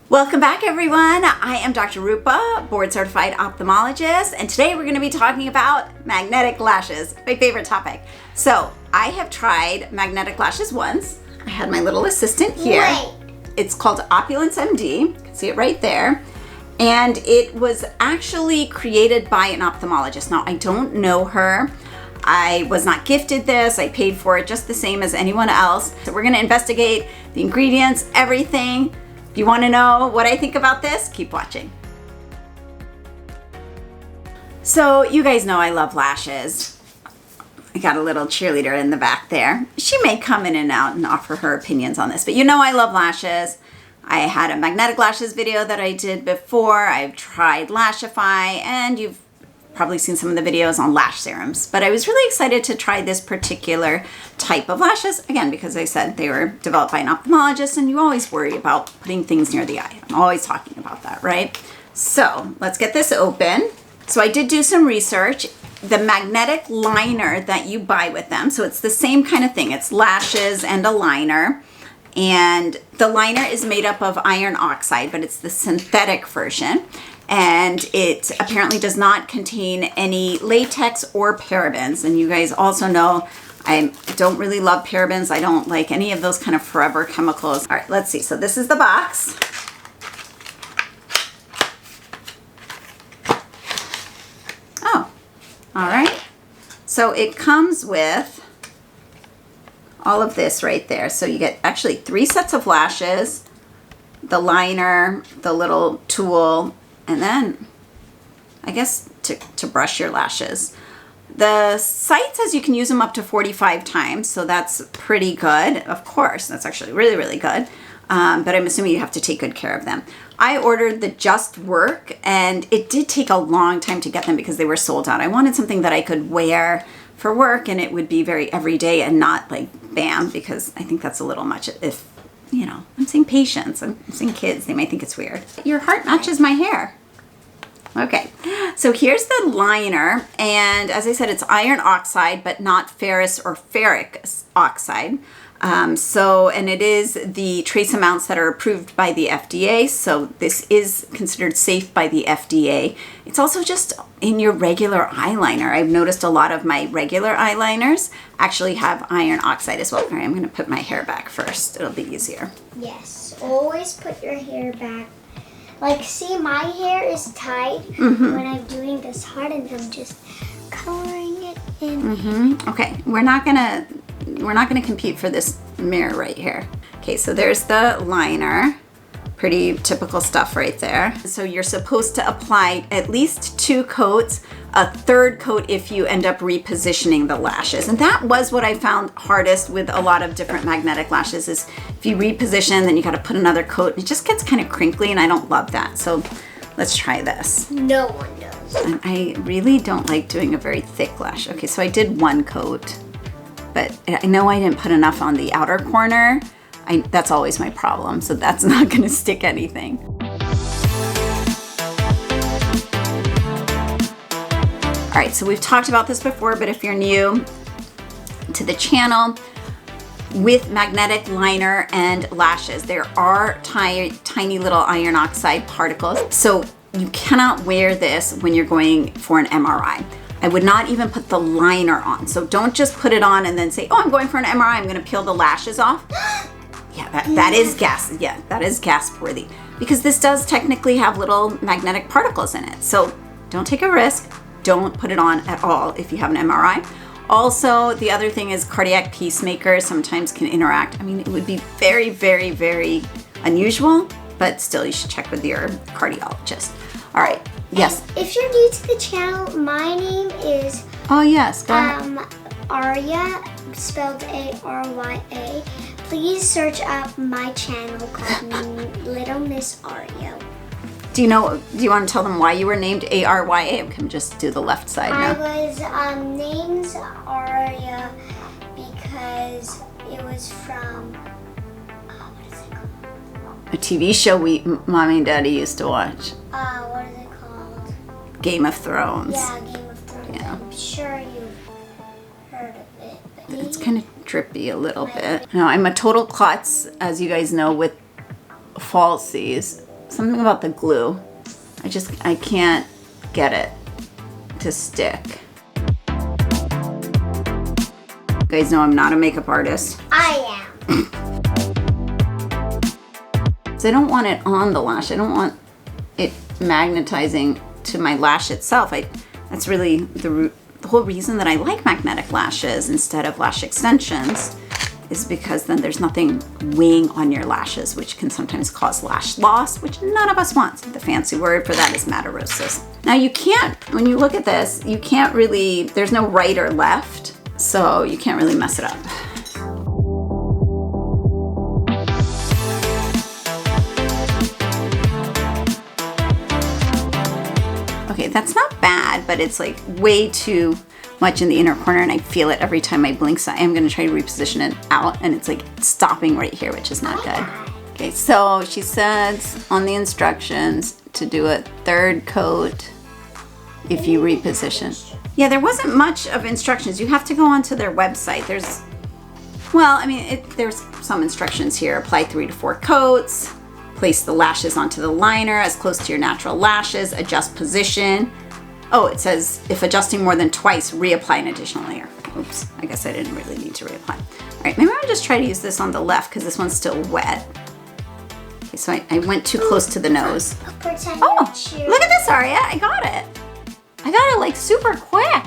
Welcome back, everyone. I am Dr. Rupa, board certified ophthalmologist, and today we're going to be talking about magnetic lashes, my favorite topic. So I have tried magnetic lashes once. I had my little assistant here. It's called Opulence MD. You can see it right there. And it was actually created by an ophthalmologist. Now, I don't know her. I was not gifted this. I paid for it just the same as anyone else. So we're going to investigate the ingredients, everything. If you want to know what I think about this, keep watching. So you guys know I love lashes. I got a little cheerleader in the back there. She may come in and out and offer her opinions on this, but you know I love lashes. I had a magnetic lashes video that I did before. I've tried Lashify, and you've probably seen some of the videos on lash serums, but I was really excited to try this particular type of lashes, again, because I said they were developed by an ophthalmologist, and you always worry about putting things near the eye. I'm always talking about that, right? So let's get this open. So I did do some research. The magnetic liner that you buy with them, so it's the same kind of thing. It's lashes and a liner. And the liner is made up of iron oxide, but it's the synthetic version. And it apparently does not contain any latex or parabens. And you guys also know I don't really love parabens. I don't like any of those kind of forever chemicals. All right, let's see. So this is the box. Oh, all right. So it comes with all of this right there. So you get actually 3 sets of lashes, the liner, the little tool, and then I guess to brush your lashes. The site says you can use them up to 45 times, so that's pretty good. Of course, that's actually really, really good. But I'm assuming you have to take good care of them. I ordered the Just Work, and it did take a long time to get them because they were sold out. I wanted something that I could wear for work, and it would be very everyday and not like bam, because I think that's a little much. If, you know, I'm saying patients, I'm saying kids, they might think it's weird. Your heart matches my hair. Okay, so here's the liner, and as I said, it's iron oxide, but not ferrous or ferric oxide. And it is the trace amounts that are approved by the FDA, so this is considered safe by the FDA. It's also just in your regular eyeliner. I've noticed a lot of my regular eyeliners actually have iron oxide as well. All right, I'm going to put my hair back first. It'll be easier. Yes, always put your hair back. Like, see, my hair is tied when I'm doing this hard, and I'm just coloring it in. Okay, we're not gonna compete for this mirror right here. Okay, so there's the liner. Pretty typical stuff right there. So you're supposed to apply at least 2 coats, a 3rd coat if you end up repositioning the lashes. And that was what I found hardest with a lot of different magnetic lashes, is if you reposition, then you gotta put another coat, and it just gets kind of crinkly, and I don't love that. So let's try this. No one does. And I really don't like doing a very thick lash. Okay, so I did 1 coat, but I know I didn't put enough on the outer corner. That's always my problem, so that's not gonna stick anything. All right, so we've talked about this before, but if you're new to the channel, with magnetic liner and lashes, there are tiny little iron oxide particles, so you cannot wear this when you're going for an MRI. I would not even put the liner on, so don't just put it on and then say, oh, I'm going for an MRI, I'm gonna peel the lashes off. Yeah, that is gas. Yeah, that is gasp worthy, because this does technically have little magnetic particles in it. So don't take a risk. Don't put it on at all if you have an MRI. Also, the other thing is cardiac pacemakers sometimes can interact. I mean, it would be very, very, very unusual, but still you should check with your cardiologist. All right, yes. And if you're new to the channel, my name is Oh yes, go ahead. Arya, spelled A-R-Y-A. Please search up my channel called Little Miss Arya. Do you want to tell them why you were named A-R-Y-A? We can just do the left side now. I was named Arya because it was from, what is it called? A TV show Mommy and Daddy used to watch. What is it called? Game of Thrones. Yeah, Game of Thrones. Yeah. I'm sure you've heard of it. But It's kind of drippy a little bit. No, I'm a total klutz, as you guys know, with falsies. something about the glue. I can't get it to stick. You guys know I'm not a makeup artist. I am. So I don't want it on the lash. I don't want it magnetizing to my lash itself. That's really the whole reason that I like magnetic lashes instead of lash extensions, is because then there's nothing weighing on your lashes, which can sometimes cause lash loss, which none of us wants. The fancy word for that is matarosis. Now you can't, when you look at this, you can't really, there's no right or left, so you can't really mess it up. Okay, that's not bad, but it's like way too much in the inner corner, and I feel it every time I blink, so I am gonna try to reposition it out, and it's like stopping right here, which is not good. Okay, so she says on the instructions to do a third coat if you reposition. Yeah, there wasn't much of instructions. You have to go onto their website. There's some instructions here. Apply 3 to 4 coats, place the lashes onto the liner as close to your natural lashes, adjust position. Oh, it says if adjusting more than twice, reapply an additional layer. Oops, I guess I didn't really need to reapply. All right, maybe I'll just try to use this on the left because this one's still wet. Okay, so I went too close to the nose. Oh, look at this, Aria, I got it. I got it like super quick.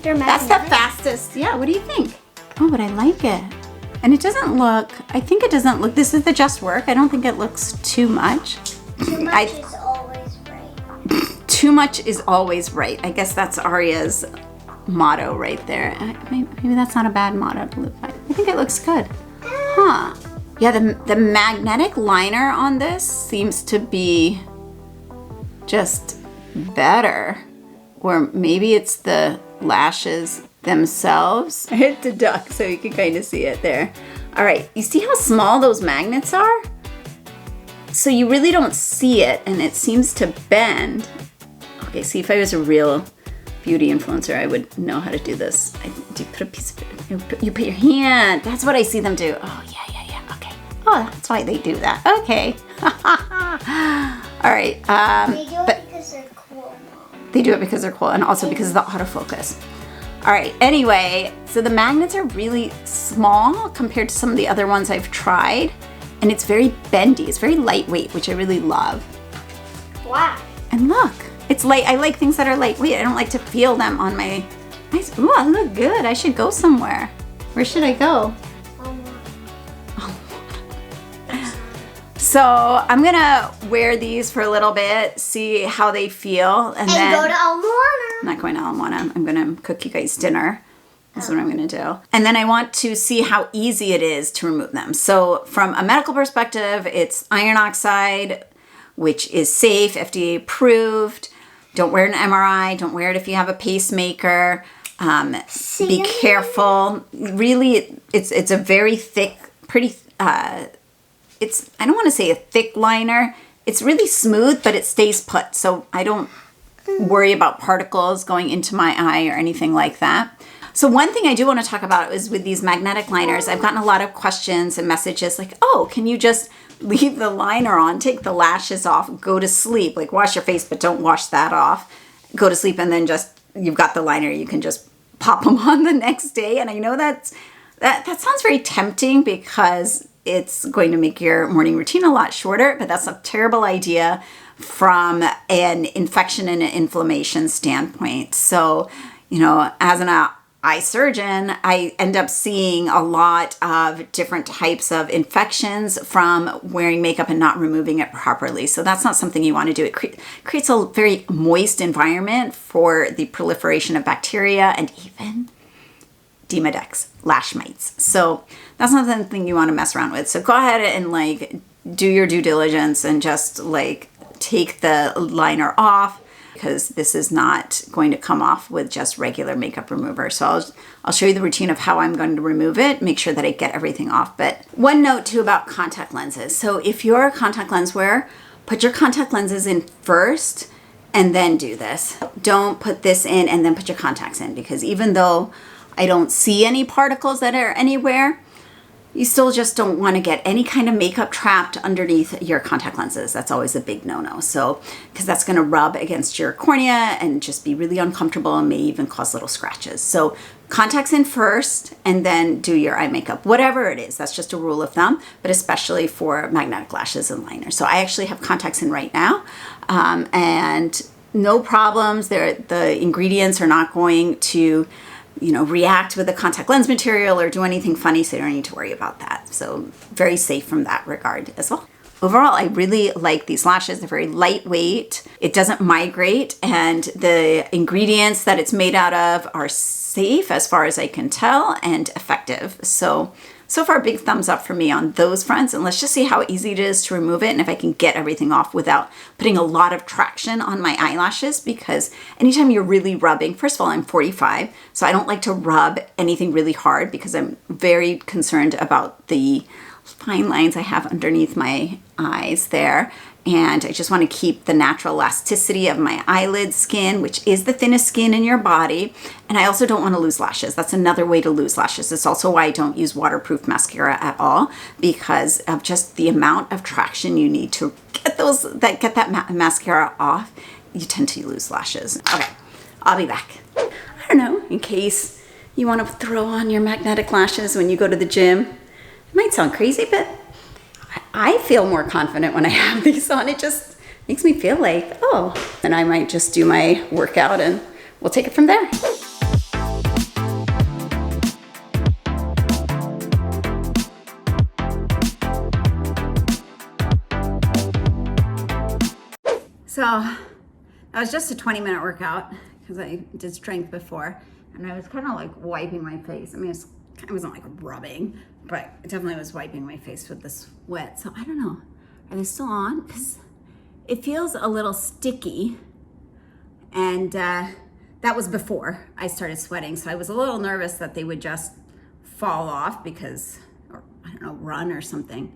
That's the fastest. Yeah, what do you think? Oh, but I like it. And it doesn't look, I think it doesn't look, this is the Just Work. I don't think it looks too much. Too much is always right. Too much is always right. I guess that's Aria's motto right there. Maybe that's not a bad motto to live by. I think it looks good. Huh. Yeah, the magnetic liner on this seems to be just better. Or maybe it's the lashes themselves. I hit the duck so you can kind of see it there. All right, you see how small those magnets are? So you really don't see it, and it seems to bend. Okay, see, if I was a real beauty influencer, I would know how to do this. Do you put a piece of, you put your hand, that's what I see them do. Oh, yeah, okay. Oh, that's why they do that. Okay. All right. They do it because they're cool. They do it because they're cool, and also because of the autofocus. All right, anyway, so the magnets are really small compared to some of the other ones I've tried, and it's very bendy. It's very lightweight, which I really love. Wow. And look, it's light. I like things that are lightweight. I don't like to feel them on my eyes. Ooh, I look good. I should go somewhere. Where should I go? So I'm gonna wear these for a little bit, see how they feel, and then go to Al Moana. I'm not going to Al Moana. I'm gonna cook you guys dinner. That's what I'm gonna do. And then I want to see how easy it is to remove them. So from a medical perspective, it's iron oxide, which is safe, FDA approved. Don't wear an MRI. Don't wear it if you have a pacemaker. Be careful. Really, it's a very thick, pretty. I don't want to say a thick liner. It's really smooth, but it stays put. So I don't worry about particles going into my eye or anything like that. So one thing I do want to talk about is with these magnetic liners, I've gotten a lot of questions and messages like, oh, can you just leave the liner on, take the lashes off, go to sleep, like wash your face, but don't wash that off, go to sleep, and then just, you've got the liner, you can just pop them on the next day. And I know that sounds very tempting because it's going to make your morning routine a lot shorter, but that's a terrible idea from an infection and an inflammation standpoint. So, as an eye surgeon, I end up seeing a lot of different types of infections from wearing makeup and not removing it properly. So that's not something you want to do. It creates a very moist environment for the proliferation of bacteria and even Demodex, lash mites. So that's not something you want to mess around with. So go ahead and do your due diligence and just take the liner off, because this is not going to come off with just regular makeup remover. So I'll show you the routine of how I'm going to remove it, make sure that I get everything off. But one note too about contact lenses. So if you're a contact lens wearer, put your contact lenses in first and then do this. Don't put this in and then put your contacts in, because even though I don't see any particles that are anywhere, you still just don't want to get any kind of makeup trapped underneath your contact lenses. That's always a big no-no. So, because that's going to rub against your cornea and just be really uncomfortable and may even cause little scratches. So contacts in first and then do your eye makeup, whatever it is. That's just a rule of thumb, but especially for magnetic lashes and liners. So I actually have contacts in right now, and no problems. The ingredients are not going to react with the contact lens material or do anything funny, so you don't need to worry about that. So very safe from that regard as well. Overall, I really like these lashes. They're very lightweight. It doesn't migrate, and the ingredients that it's made out of are safe as far as I can tell and effective. So far, big thumbs up for me on those fronts. And let's just see how easy it is to remove it and if I can get everything off without putting a lot of traction on my eyelashes, because anytime you're really rubbing, first of all, I'm 45, so I don't like to rub anything really hard because I'm very concerned about the fine lines I have underneath my eyes there. And I just want to keep the natural elasticity of my eyelid skin, which is the thinnest skin in your body. And I also don't want to lose lashes. That's another way to lose lashes. It's also why I don't use waterproof mascara at all, because of just the amount of traction you need to get that mascara off. You tend to lose lashes. Okay, I'll be back. I don't know, in case you want to throw on your magnetic lashes when you go to the gym. It might sound crazy, but I feel more confident when I have these on. It just makes me feel like, oh, then I might just do my workout and we'll take it from there. So that was just a 20-minute workout because I did strength before, and I was kind of like wiping my face. I mean, it wasn't like rubbing, but it definitely was wiping my face with the sweat. So I don't know, are they still on? Because it feels a little sticky, and that was before I started sweating. So I was a little nervous that they would just fall off because, or I don't know, run or something.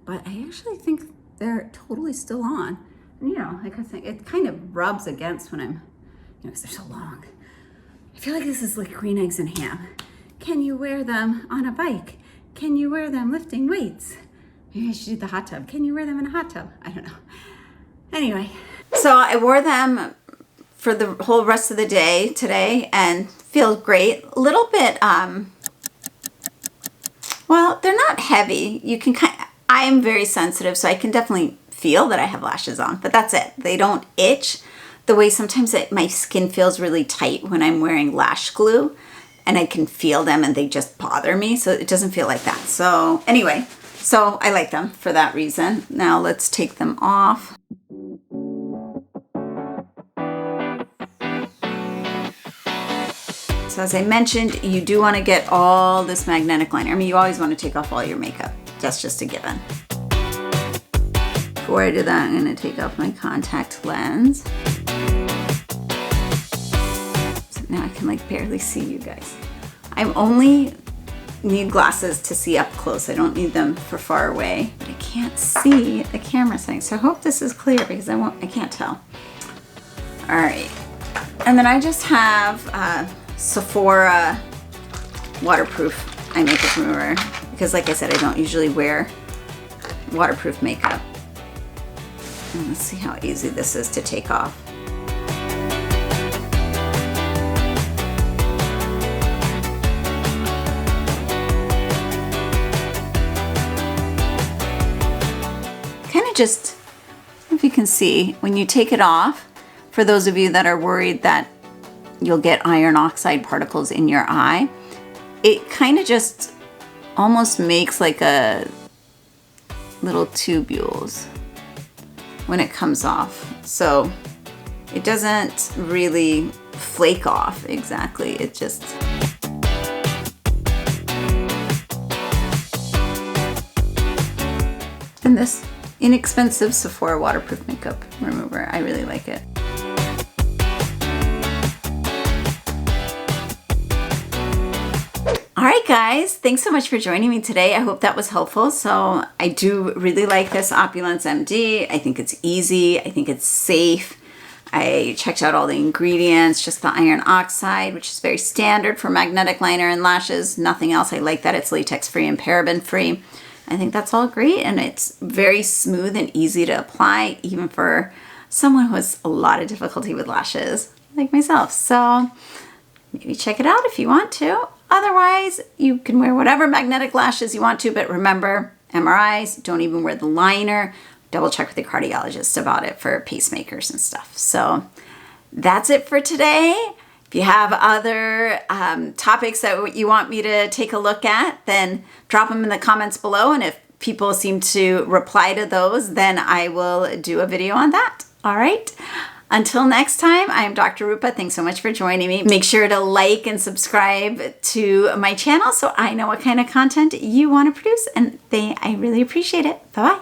But I actually think they're totally still on. And like I think it kind of rubs against when I'm, because they're so long. I feel like this is like green eggs and ham. Can you wear them on a bike? Can you wear them lifting weights? Maybe I should do the hot tub. Can you wear them in a hot tub? I don't know. Anyway, so I wore them for the whole rest of the day today and feel great. A little bit, well, they're not heavy. You can I am very sensitive, so I can definitely feel that I have lashes on, but that's it. They don't itch the way sometimes my skin feels really tight when I'm wearing lash glue, and I can feel them and they just bother me. So it doesn't feel like that. So anyway, so I like them for that reason. Now let's take them off. So as I mentioned, you do want to get all this magnetic liner. I mean, you always want to take off all your makeup. That's just a given. Before I do that, I'm going to take off my contact lens. So now I can like barely see you guys. I only need glasses to see up close. I don't need them for far away, but I can't see the camera thing. So I hope this is clear because I can't tell. All right. And then I just have Sephora waterproof eye makeup remover because like I said, I don't usually wear waterproof makeup. And let's see how easy this is to take off. Kind of just, if you can see, when you take it off, for those of you that are worried that you'll get iron oxide particles in your eye, it kind of just almost makes like a little tubules when it comes off. So it doesn't really flake off exactly. It just, and this inexpensive Sephora waterproof makeup remover, I really like it. All right, guys, thanks so much for joining me today. I hope that was helpful. So I do really like this Opulence MD. I think it's easy. I think it's safe. I checked out all the ingredients, just the iron oxide, which is very standard for magnetic liner and lashes. Nothing else. I like that it's latex free and paraben free. I think that's all great, and it's very smooth and easy to apply, even for someone who has a lot of difficulty with lashes, like myself. So maybe check it out if you want to. Otherwise, you can wear whatever magnetic lashes you want to, but remember, MRIs, don't even wear the liner. Double check with your cardiologist about it for pacemakers and stuff. So that's it for today. If you have other topics that you want me to take a look at, then drop them in the comments below. And if people seem to reply to those, then I will do a video on that. All right. Until next time, I'm Dr. Rupa. Thanks so much for joining me. Make sure to like and subscribe to my channel so I know what kind of content you want to produce. And I really appreciate it. Bye-bye.